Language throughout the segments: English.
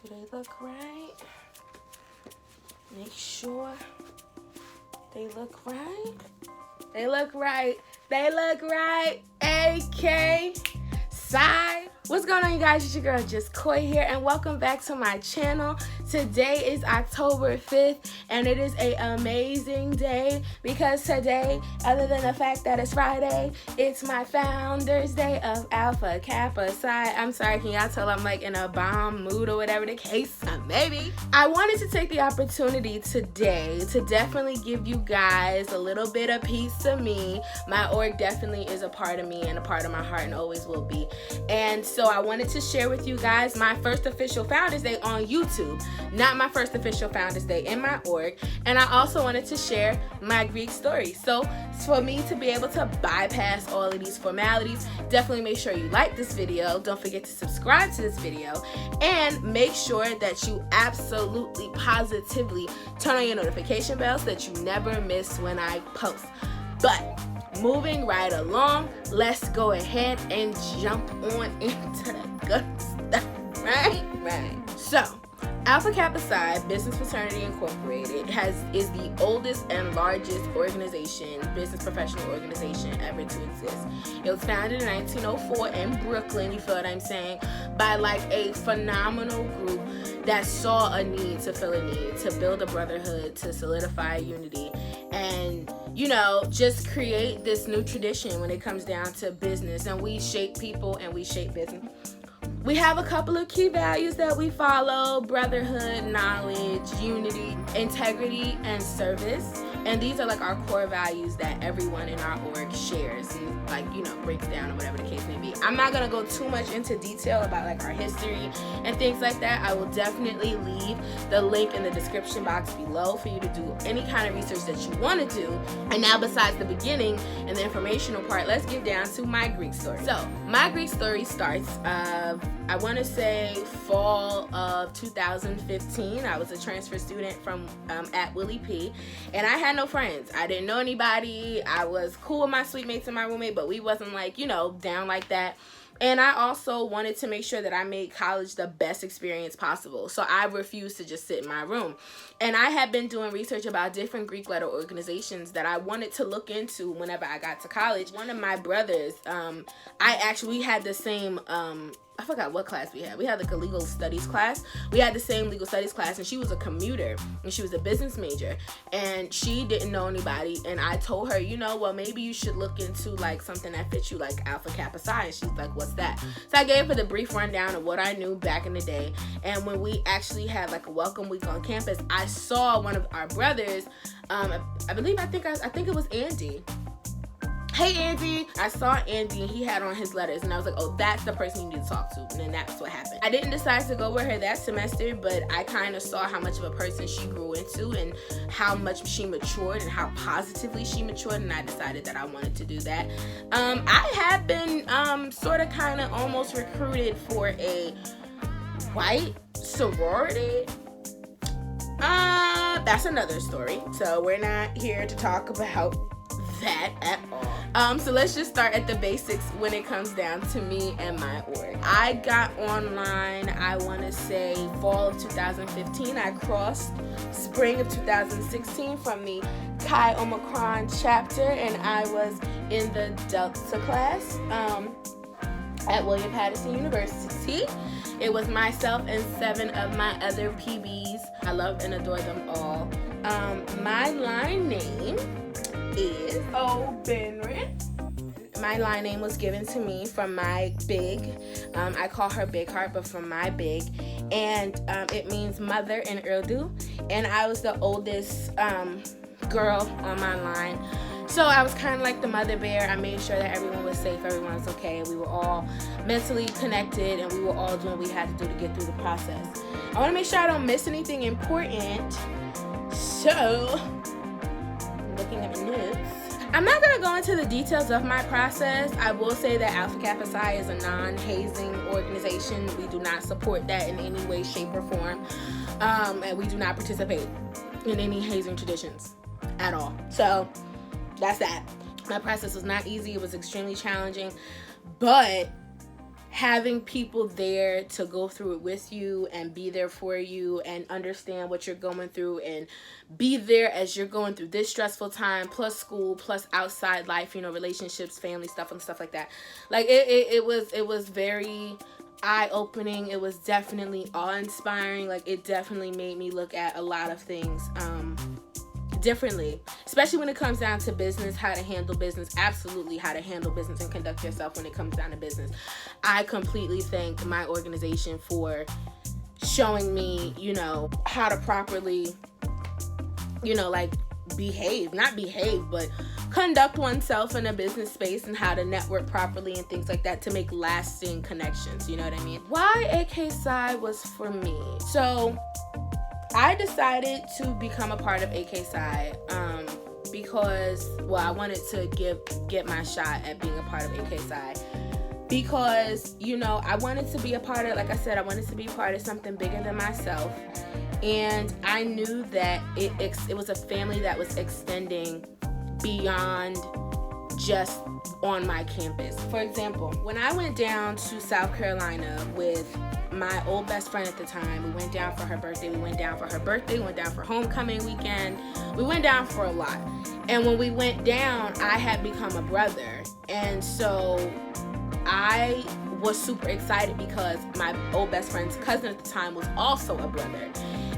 Do they look right? Make sure they look right. They look right. They look right. AKPSI. What's going on, you guys? It's your girl, Just Koi here, and welcome back to my channel. Today is October 5th, and it is an amazing day because today, other than the fact that it's Friday, it's my Founders Day of Alpha Kappa Psi. I'm sorry, can y'all tell I'm like in a bomb mood or whatever the case may be? I wanted to take the opportunity today to definitely give you guys a little bit of piece of me. My org definitely is a part of me and a part of my heart and always will be. And so I wanted to share with you guys my first official Founders Day on YouTube, not my first official Founders Day in my org. And I also wanted to share my Greek story. So for me to be able to bypass all of these formalities, definitely make sure you like this video. Don't forget to subscribe to this video and make sure that you absolutely positively turn on your notification bell so that you never miss when I post. But moving right along, let's go ahead and jump on into the good stuff, right? So, Alpha Kappa Psi Business Fraternity Incorporated is the oldest and largest business professional organization ever to exist. It was founded in 1904 in Brooklyn, you feel what I'm saying, by like a phenomenal group that saw a need to fill a need, to build a brotherhood, to solidify unity, and just create this new tradition when it comes down to business. And we shape people and we shape business. We have a couple of key values that we follow: brotherhood, knowledge, unity, integrity, and service. And these are like our core values that everyone in our org shares and breaks down or whatever the case may be. I'm not gonna go too much into detail about like our history and things like that. I will definitely leave the link in the description box below for you to do any kind of research that you want to do. And now, besides the beginning and the informational part, let's get down to my Greek story. So my Greek story starts I want to say fall of 2015. I was a transfer student from at Willie P, and I had no friends. I didn't know anybody. I was cool with my suite mates and my roommate, but we wasn't like, down like that. And I also wanted to make sure that I made college the best experience possible. So I refused to just sit in my room. And I had been doing research about different Greek letter organizations that I wanted to look into whenever I got to college. One of my brothers, we had the same, I forgot what class we had. We had like a legal studies class. We had the same legal studies class, and she was a commuter and she was a business major, and she didn't know anybody. And I told her, well, maybe you should look into like something that fits you, like Alpha Kappa Psi. And she's like, what's that? So I gave her the brief rundown of what I knew back in the day. And when we actually had like a welcome week on campus, I saw one of our brothers. I think it was Andy. Hey Andy, I saw Andy and he had on his letters, and I was like, oh, that's the person you need to talk to. And then that's what happened. I didn't decide to go with her that semester, but I kind of saw how much of a person she grew into and how much she matured and how positively she matured, and I decided that I wanted to do that. I had been sort of kind of almost recruited for a white sorority. That's another story, so we're not here to talk about that at all. So let's just start at the basics when it comes down to me and my org. I got online, I want to say fall of 2015. I crossed spring of 2016 from the Chi Omicron chapter, and I was in the Delta class at William Patterson University. It was myself and 7 of my other PBs. I love and adore them all. My line name is Benry. My line name was given to me from my big. I call her Big Heart, but from my big, and it means mother in Urdu. And I was the oldest girl on my line, so I was kind of like the mother bear. I made sure that everyone was safe, everyone was okay, and we were all mentally connected, and we were all doing what we had to do to get through the process. I want to make sure I don't miss anything important, so looking at my notes. I'm not going to go into the details of my process. I will say that Alpha Kappa Psi is a non-hazing organization. We do not support that in any way, shape, or form. And we do not participate in any hazing traditions at all. So that's that. My process was not easy. It was extremely challenging. But having people there to go through it with you and be there for you and understand what you're going through and be there as you're going through this stressful time, plus school, plus outside life, you know, relationships, family stuff and stuff like that. Like it was very eye-opening. It was definitely awe-inspiring. Like, it definitely made me look at a lot of things differently, especially when it comes down to business, how to handle business, absolutely how to handle business and conduct yourself when it comes down to business. I completely thank my organization for showing me, you know, how to properly, you know, like not behave, but conduct oneself in a business space and how to network properly and things like that to make lasting connections, you know what I mean? Why AKPSI was for me. So I decided to become a part of AKPSI because, well, I wanted to get my shot at being a part of AKPSI because, you know, I wanted to be a part of, like I said, I wanted to be part of something bigger than myself. And I knew that it was a family that was extending beyond just on my campus. For example, when I went down to South Carolina with my old best friend at the time, we went down for her birthday, we went down for homecoming weekend, we went down for a lot. And when we went down, I had become a brother. And so I was super excited because my old best friend's cousin at the time was also a brother.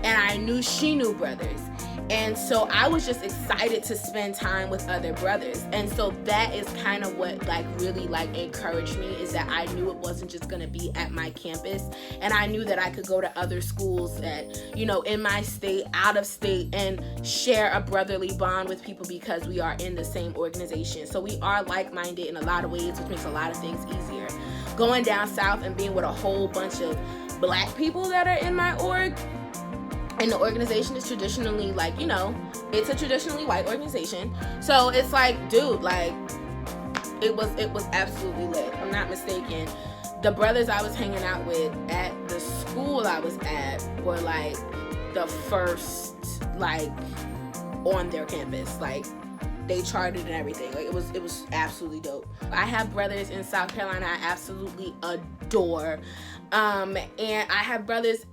And I knew she knew brothers. And so I was just excited to spend time with other brothers. And so that is kind of what like really like encouraged me, is that I knew it wasn't just going to be at my campus. And I knew that I could go to other schools that, you know, in my state, out of state, and share a brotherly bond with people because we are in the same organization. So we are like-minded in a lot of ways, which makes a lot of things easier. Going down south and being with a whole bunch of black people that are in my org, and the organization is traditionally, like, you know, it's a traditionally white organization. So it's like, dude, like, it was absolutely lit. If I'm not mistaken, the brothers I was hanging out with at the school I was at were, like, the first, like, on their campus. Like, they charted and everything. Like, it was absolutely dope. I have brothers in South Carolina I absolutely adore. And I have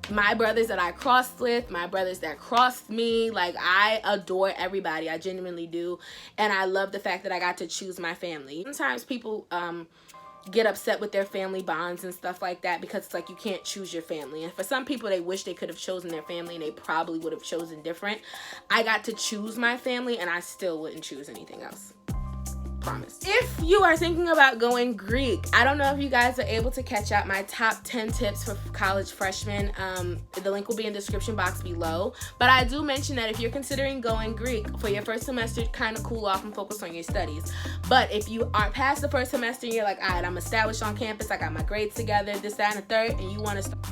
my brothers that I crossed with, my brothers that crossed me. Like, I adore everybody. I genuinely do. And I love the fact that I got to choose my family. Sometimes people get upset with their family bonds and stuff like that because it's like you can't choose your family. And for some people, they wish they could have chosen their family and they probably would have chosen different. I got to choose my family and I still wouldn't choose anything else. Promise. If you are thinking about going Greek, I don't know if you guys are able to catch out my top 10 tips for college freshmen. The link will be in the description box below. But I do mention that if you're considering going Greek for your first semester, kind of cool off and focus on your studies. But if you are past the first semester and you're like, all right, I'm established on campus, I got my grades together, this, that, and the third, and you want to start,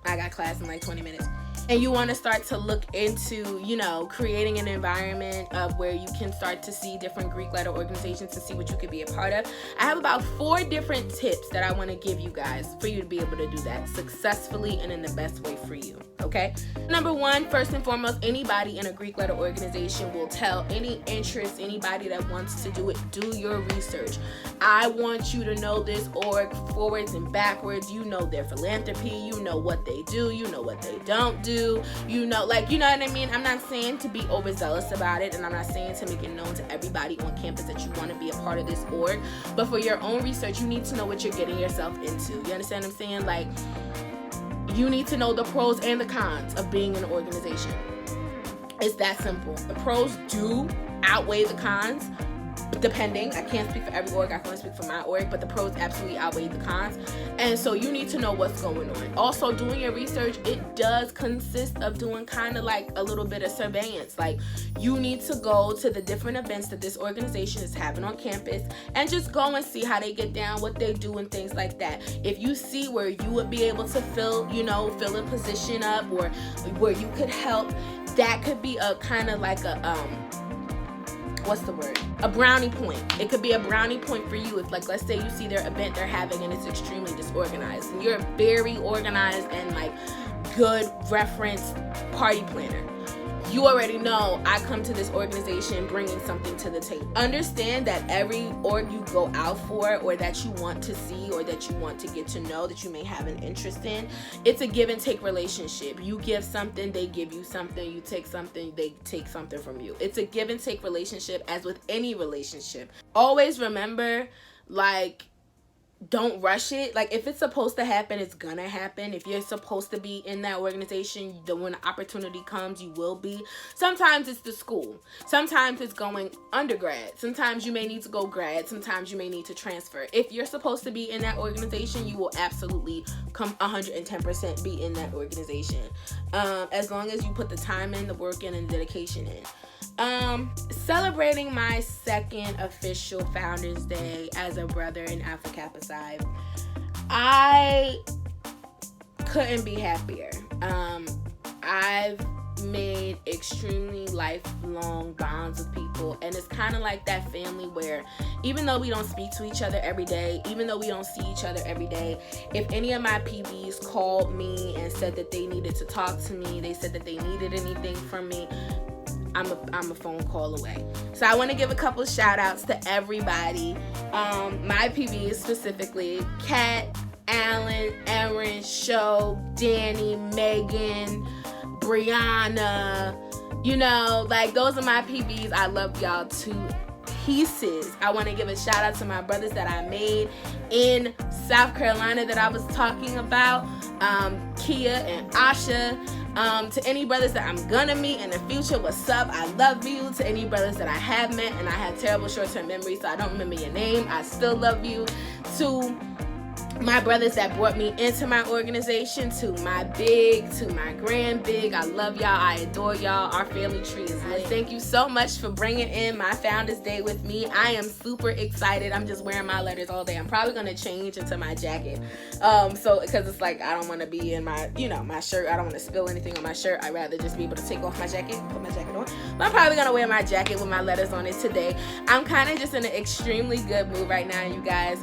I got class in like 20 minutes. And you want to start to look into, you know, creating an environment of where you can start to see different Greek letter organizations and see what you could be a part of. I have about 4 different tips that I want to give you guys for you to be able to do that successfully and in the best way for you, okay? Number 1, first and foremost, anybody in a Greek letter organization will tell any interest, anybody that wants to do it, do your research. I want you to know this org forwards and backwards. You know their philanthropy, you know what they do, you know what they don't do. You know, like, you know what I mean? I'm not saying to be overzealous about it, and I'm not saying to make it known to everybody on campus that you want to be a part of this org, but for your own research, you need to know what you're getting yourself into. You understand what I'm saying? Like, you need to know the pros and the cons of being in an organization. It's that simple. The pros do outweigh the cons, depending. I can't speak for every org, I can only speak for my org, but the pros absolutely outweigh the cons. And so you need to know what's going on. Also, doing your research, it does consist of doing kind of like a little bit of surveillance. Like, you need to go to the different events that this organization is having on campus and just go and see how they get down, what they do, and things like that. If you see where you would be able to fill a position up, or where you could help, that could be a kind of like a a brownie point. It could be a brownie point for you if, like, let's say you see their event they're having and it's extremely disorganized, and you're a very organized and like good reference party planner. you already know I come to this organization bringing something to the table. Understand that every org you go out for, or that you want to see, or that you want to get to know, that you may have an interest in, it's a give and take relationship. You give something, they give you something. You take something, they take something from you. It's a give and take relationship, as with any relationship. Always remember, like, don't rush it. Like, if it's supposed to happen, it's gonna happen. If you're supposed to be in that organization, then when the opportunity comes, you will be. Sometimes it's the school. Sometimes it's going undergrad. Sometimes you may need to go grad. Sometimes you may need to transfer. If you're supposed to be in that organization, you will absolutely come 110% be in that organization. As long as you put the time in, the work in, and the dedication in. Celebrating my second official Founders Day as a brother in Alpha Kappa Psi. I couldn't be happier. I've made extremely lifelong bonds with people, and it's kind of like that family where even though we don't speak to each other every day, even though we don't see each other every day, if any of my PBs called me and said that they needed to talk to me, they said that they needed anything from me, I'm a phone call away. So I want to give a couple shout outs to everybody. My PBs specifically: Kat, Alan, Erin, Sho, Danny, Megan, Brianna. You know, like, those are my PBs. I love y'all to pieces. I want to give a shout out to my brothers that I made in South Carolina that I was talking about, Kia and Asha. To any brothers that I'm gonna meet in the future, what's up? I love you. To any brothers that I have met and I have terrible short-term memory, so I don't remember your name, I still love you. To my brothers that brought me into my organization, to my big, to my grand big, I love y'all, I adore y'all, our family tree is lit. Thank you so much for bringing in my Founders Day with me. I am super excited. I'm just wearing my letters all day. I'm probably gonna change into my jacket, so because it's like, I don't want to be in my, you know, my shirt. I don't want to spill anything on my shirt. I'd rather just be able to take off my jacket, put my jacket on. But I'm probably gonna wear my jacket with my letters on it today. I'm kind of just in an extremely good mood right now, you guys.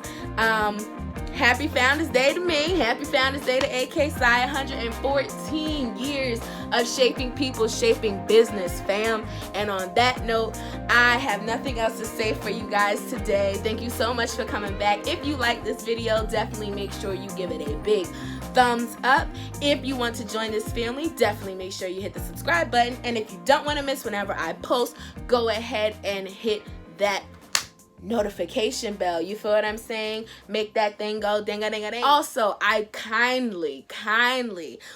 Happy Founders Day to me. Happy Founders Day to AKPSI. 114 years of shaping people, shaping business, fam. And on that note, I have nothing else to say for you guys today. Thank you so much for coming back. If you like this video, definitely make sure you give it a big thumbs up. If you want to join this family, definitely make sure you hit the subscribe button. And if you don't want to miss whenever I post, go ahead and hit that notification bell. You feel what I'm saying? Make that thing go ding-a-ding-a-ding. Also, I kindly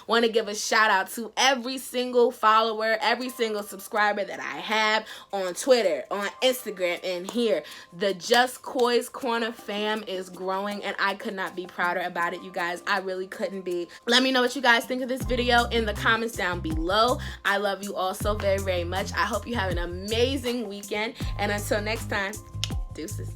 want to give a shout out to every single follower, every single subscriber that I have on Twitter, on Instagram, and here. The Just Koi's Corner fam is growing, and I could not be prouder about it, you guys. I really couldn't be. Let me know what you guys think of this video in the comments down below. I love you all so very, very much. I hope you have an amazing weekend, and until next time, deuces.